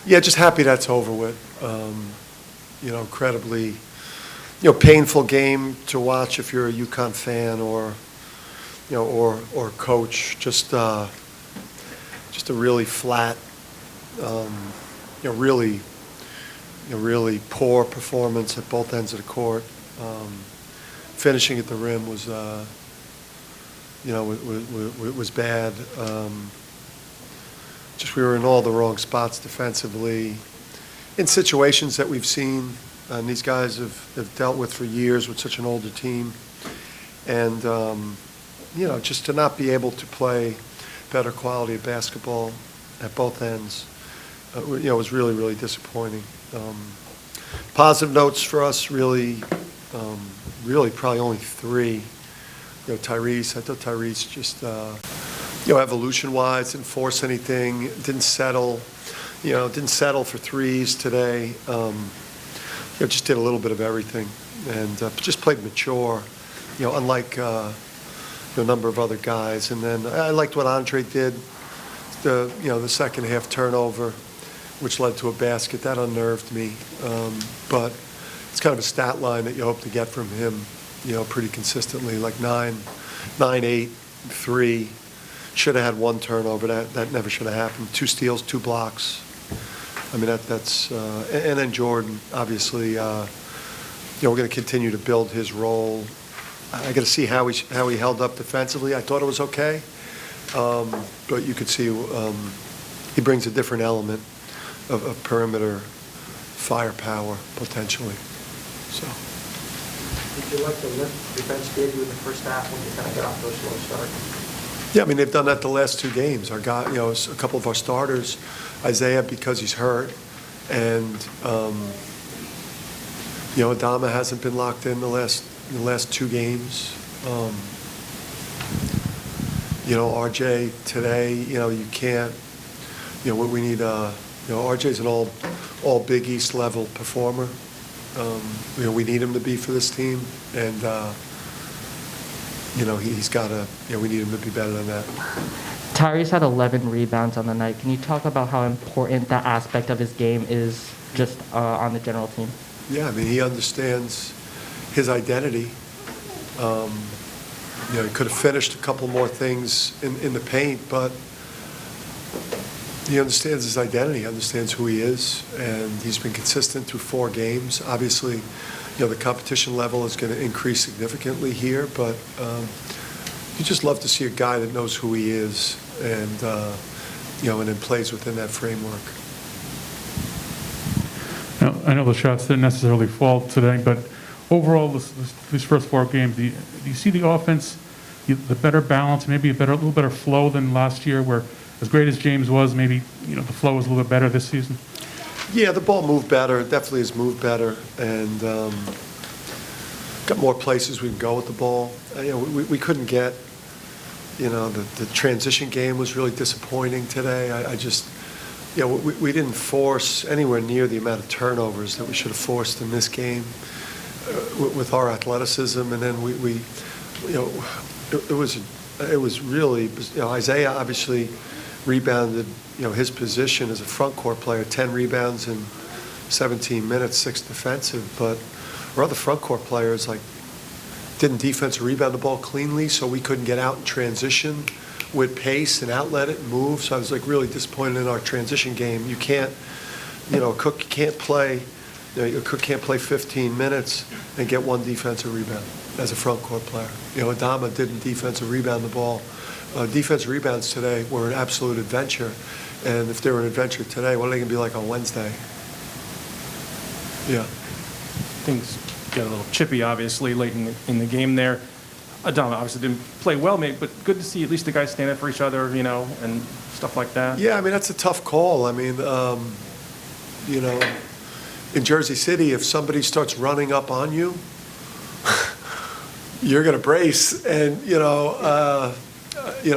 Yeah, just happy that's over with. Incredibly, painful game to watch if you're a UConn fan or coach. Just a really flat, really poor performance at both ends of the court. Finishing at the rim was bad. Just we were in all the wrong spots defensively, in situations that we've seen and these guys have dealt with for years with such an older team. And, just to not be able to play better quality of basketball at both ends, was really, really disappointing. Positive notes for us, really probably only three. Tyrese, I thought Tyrese just, evolution-wise, didn't force anything, didn't settle for threes today. Just did a little bit of everything, and just played mature, unlike a number of other guys. And then I liked what Andre did, the second half turnover, which led to a basket. That unnerved me, but it's kind of a stat line that you hope to get from him, pretty consistently, like 9, 8, 3. Should have had one turnover. That never should have happened. 2 steals, 2 blocks. I mean, that's and then Jordan, obviously, we're going to continue to build his role. I got to see how he held up defensively. I thought it was okay, but you could see he brings a different element of perimeter firepower potentially. So. Did you like the lift defense gave you in the first half when you kind of got off those slow starts? Yeah, I mean, they've done that the last 2 games. Our guy, a couple of our starters, Isaiah because he's hurt, and Adama hasn't been locked in the last 2 games. RJ today, you can't. We need. RJ's an all Big East level performer. We need him to be for this team, and. He's got to, we need him to be better than that. Tyrese had 11 rebounds on the night. Can you talk about how important that aspect of his game is just on the general team? Yeah, I mean, he understands his identity. He could have finished a couple more things in the paint, but he understands his identity, he understands who he is, and he's been consistent through 4 games. Obviously, the competition level is going to increase significantly here, but you just love to see a guy that knows who he is and and then plays within that framework. Now, I know the shots didn't necessarily fall today, but overall, these first 4 games, do you see the offense, the better balance, maybe a little better flow than last year, where as great as James was, maybe the flow was a little bit better this season? Yeah, the ball moved better. It definitely has moved better, and got more places we can go with the ball. We couldn't get, the transition game was really disappointing today. I just, we didn't force anywhere near the amount of turnovers that we should have forced in this game with our athleticism, and then it was really, Isaiah obviously rebounded, his position as a front court player, 10 rebounds in 17 minutes, 6 defensive, but our other front court players didn't defensive rebound the ball cleanly, so we couldn't get out in transition with pace and outlet it and move. So I was really disappointed in our transition game. You can't, Cook can't play, Cook can't play 15 minutes and get 1 defensive rebound as a front court player. Adama didn't defensive rebound the ball. Defensive rebounds today were an absolute adventure, and if they were an adventure today, what are they going to be like on Wednesday? Yeah. Things get a little chippy, obviously, late in the game there. Adama obviously didn't play well, mate, but good to see at least the guys stand up for each other, and stuff like that. Yeah, I mean, that's a tough call. I mean, in Jersey City, if somebody starts running up on you, you're going to brace, and,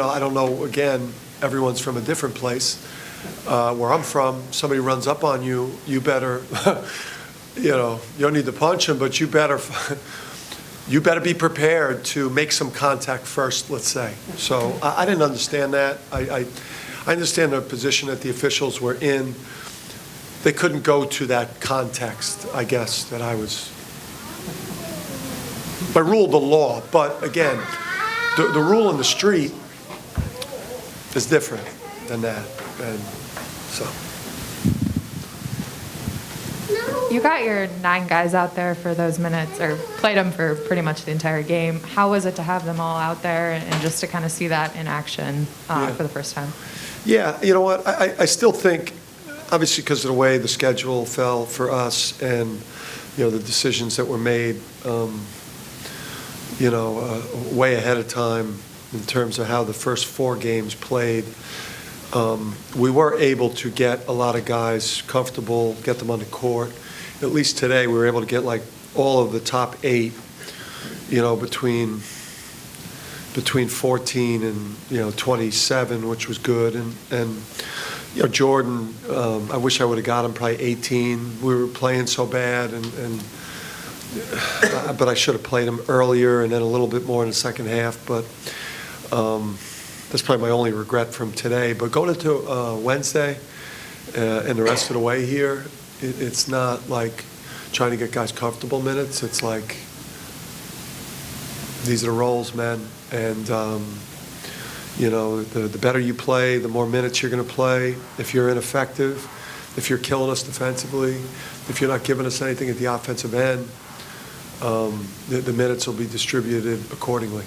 I don't know, again, everyone's from a different place. Where I'm from, somebody runs up on you, you better, you don't need to punch them, but you better be prepared to make some contact first, let's say. So I didn't understand that. I understand the position that the officials were in. they couldn't go to that context, I guess, that I was. I ruled the law, but again, the rule in the street is different than that, and so. You got your 9 guys out there for those minutes, or played them for pretty much the entire game. How was it to have them all out there and just to kind of see that in action for the first time? Yeah, you know what? I still think, obviously because of the way the schedule fell for us and, the decisions that were made, way ahead of time in terms of how the first 4 games played, we were able to get a lot of guys comfortable, get them on the court. At least today, we were able to get like all of the top 8, between 14 and 27, which was good. And Jordan, I wish I would have got him probably 18. We were playing so bad, but I should have played him earlier and then a little bit more in the second half. But that's probably my only regret from today. But going into Wednesday and the rest of the way here, it's not like trying to get guys comfortable minutes. It's like, these are the roles, man. And, the better you play, the more minutes you're going to play. If you're ineffective, if you're killing us defensively, if you're not giving us anything at the offensive end, the minutes will be distributed accordingly.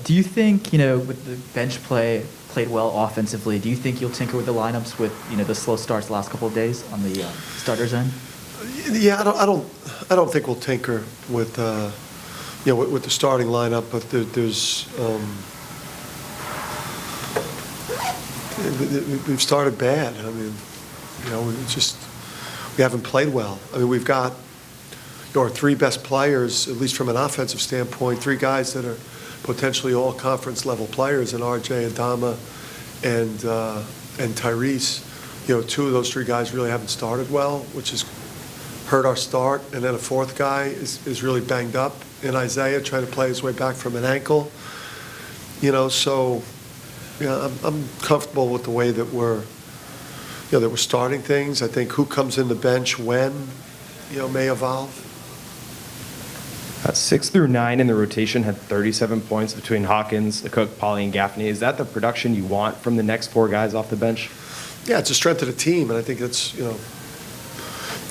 Do you think, with the bench play played well offensively, do you think you'll tinker with the lineups with, the slow starts the last couple of days on the starters end? Yeah, I don't think we'll tinker with with the starting lineup, but there's we've started bad. I mean, we haven't played well. I mean, we've got our 3 best players, at least from an offensive standpoint, 3 guys that are potentially all conference level players, in RJ, Adama, and Tyrese. 2 of those 3 guys really haven't started well, which has hurt our start. And then a 4th guy is really banged up in Isaiah, trying to play his way back from an ankle. So I'm comfortable with the way that we're starting things. I think who comes in the bench when, may evolve. 6 through 9 in the rotation had 37 points between Hawkins, Cook, Pauly, and Gaffney. Is that the production you want from the next 4 guys off the bench? Yeah, it's a strength of the team, and I think it's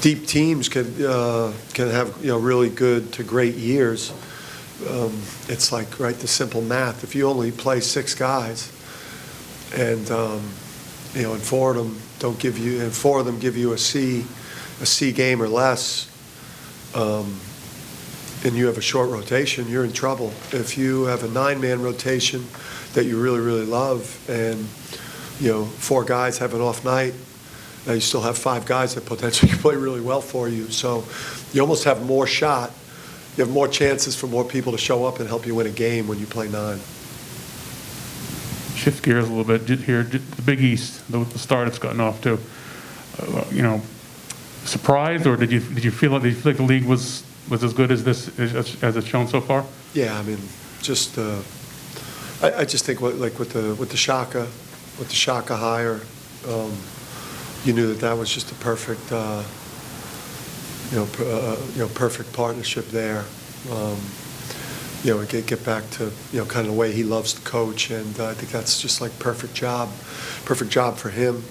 deep teams can have really good to great years. It's like the simple math. If you only play 6 guys, and and 4 of them give you a C game or less. And you have a short rotation, you're in trouble. If you have a 9-man rotation that you really, really love, and 4 guys have an off night, now you still have 5 guys that potentially can play really well for you. So you almost have more shot. You have more chances for more people to show up and help you win a game when you play 9. Shift gears a little bit here. The Big East, the start it's gotten off to. Surprised, or did you feel like the league was as good as this as it's shown so far? Yeah, I mean, just I just think with the Shaka hire, you knew that was just a perfect perfect partnership there. Get back to kind of the way he loves to coach, and I think that's just like perfect job for him.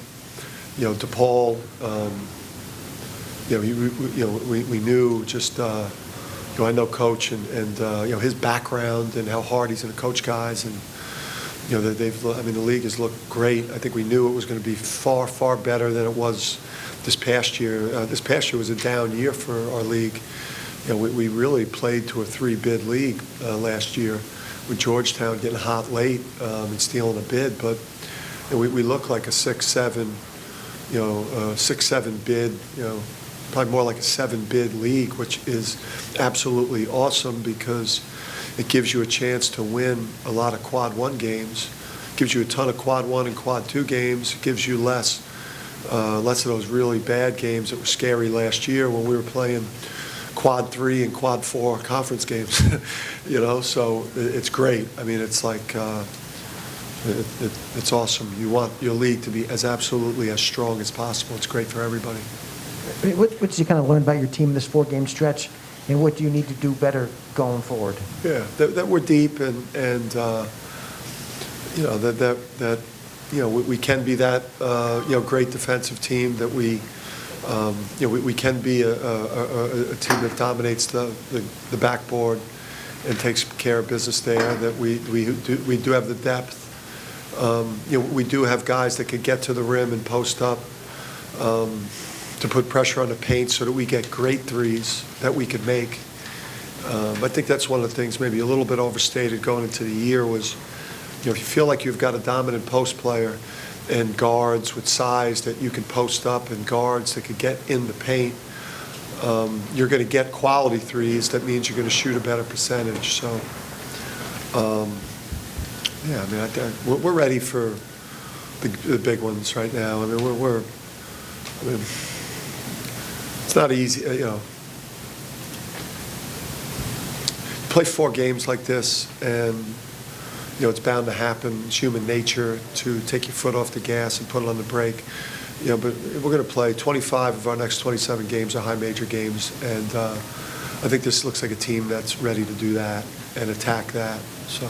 DePaul. We knew just, I know Coach and his background and how hard he's going to coach guys. And, the league has looked great. I think we knew it was going to be far, far better than it was this past year. This past year was a down year for our league. We really played to a 3-bid league last year, with Georgetown getting hot late and stealing a bid. But we look like a 6-7 bid, probably more like a 7-bid league, which is absolutely awesome because it gives you a chance to win a lot of quad 1 games, gives you a ton of quad 1 and quad 2 games, gives you less of those really bad games that were scary last year when we were playing quad 3 and quad 4 conference games. So it's great. I mean, it's like It's awesome. You want your league to be as absolutely as strong as possible. It's great for everybody. What did you kind of learn about your team in this 4-game stretch, and what do you need to do better going forward? Yeah, that we're deep and you know, that you know, we can be that, you know, great defensive team, that we, you know, we can be a team that dominates the backboard and takes care of business there, that we do have the depth. You know, we do have guys that can get to the rim and post up, to put pressure on the paint so that we get great threes that we could make. I think that's one of the things maybe a little bit overstated going into the year was, you know, if you feel like you've got a dominant post player and guards with size that you can post up and guards that can get in the paint, you're going to get quality threes. That means you're going to shoot a better percentage. So, yeah, I mean, we're ready for the big ones right now. I mean, I mean, it's not easy, you know. Play 4 games like this, and you know it's bound to happen. It's human nature to take your foot off the gas and put it on the brake. You know, but we're going to play 25 of our next 27 games are high major games, and I think this looks like a team that's ready to do that and attack that. So.